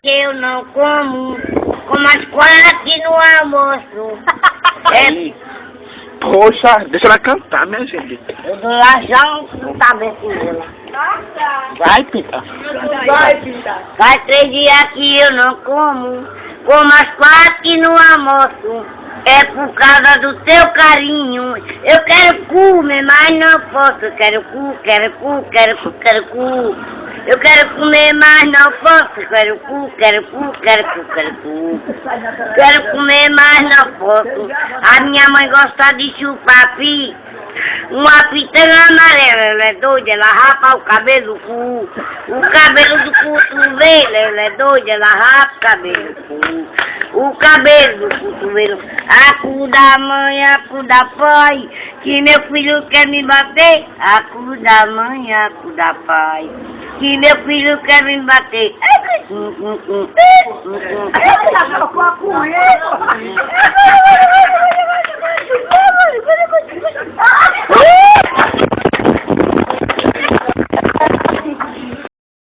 Eu não como as 4 no almoço. Poxa, deixa ela cantar, minha gente. Eu dou lá já um cabecinho. Vai, Pita. Vai, Pita. Faz 3 dias que eu não como as 4 no almoço. É por causa do teu carinho. Eu quero comer, mas não posso. Quero cu. Eu quero comer, mas não posso. Quero cu. Quero comer, mas não posso. A minha mãe gosta de chupar pi. Uma pitanga amarela, ela é doida, ela rapa o cabelo do cu. O cabelo do cotovelo, ela é doida, ela rapa o cabelo do cu. O cabelo do cotovelo, acu da mãe, acu da pai. Que meu filho quer me bater, acu da mãe, acu da pai. Que meu filho quer me bater.